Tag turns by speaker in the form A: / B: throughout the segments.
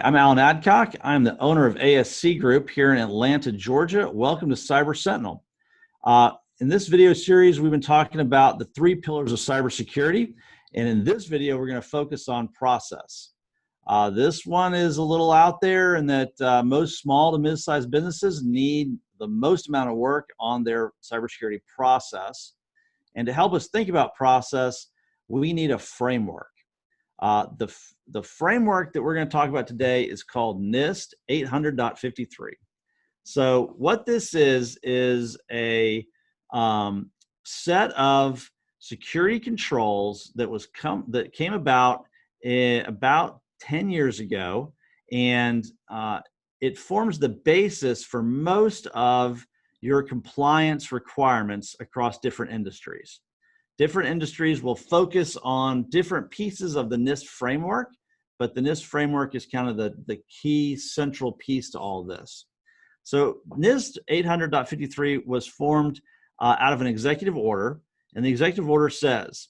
A: I'm Alan Adcock. I'm the owner of ASC Group here in Atlanta, Georgia. Welcome to Cyber Sentinel. In this video series, we've been talking about the three pillars of cybersecurity. And in this video, we're going to focus on process. This one is a little out there in that most small to mid-sized businesses need the most amount of work on their cybersecurity process. And to help us think about process, we need a framework. The framework that we're going to talk about today is called NIST 800.53. So what this is a set of security controls that came about about 10 years ago, and it forms the basis for most of your compliance requirements across different industries. Different industries will focus on different pieces of the NIST framework, but the NIST framework is kind of the key central piece to all of this. So NIST 800.53 was formed out of an executive order, and the executive order says,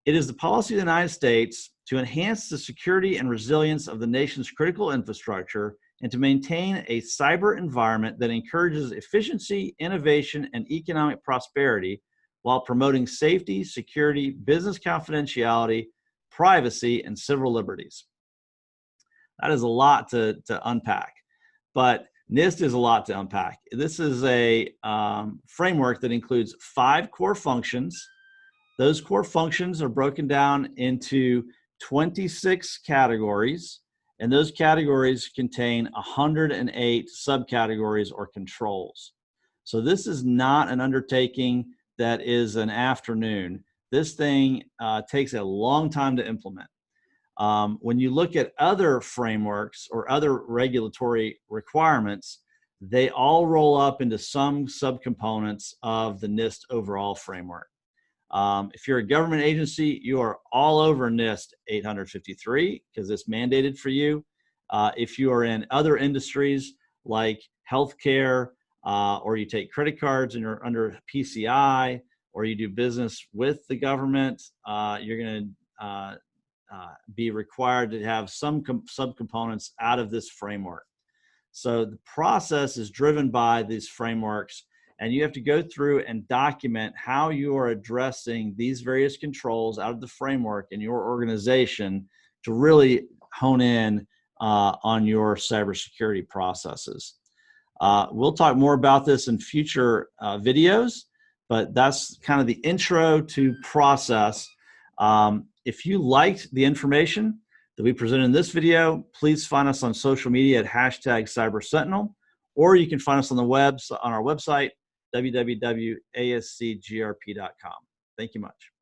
A: it is the policy of the United States to enhance the security and resilience of the nation's critical infrastructure and to maintain a cyber environment that encourages efficiency, innovation, and economic prosperity while promoting safety, security, business confidentiality, privacy, and civil liberties. That is a lot to unpack, but NIST is a lot to unpack. This is a framework that includes 5 core functions. Those core functions are broken down into 26 categories, and those categories contain 108 subcategories or controls. So this is not an undertaking that is an afternoon. This thing takes a long time to implement. When you look at other frameworks or other regulatory requirements, they all roll up into some subcomponents of the NIST overall framework. If you're a government agency, you are all over NIST 853 because it's mandated for you. If you are in other industries like healthcare, or you take credit cards and you're under PCI, or you do business with the government, you're going to be required to have some subcomponents out of this framework. So the process is driven by these frameworks, and you have to go through and document how you are addressing these various controls out of the framework in your organization to really hone in on your cybersecurity processes. We'll talk more about this in future videos, but that's kind of the intro to process. If you liked the information that we presented in this video, please find us on social media at #CyberSentinel, or you can find us on our website, www.ascgrp.com. Thank you much.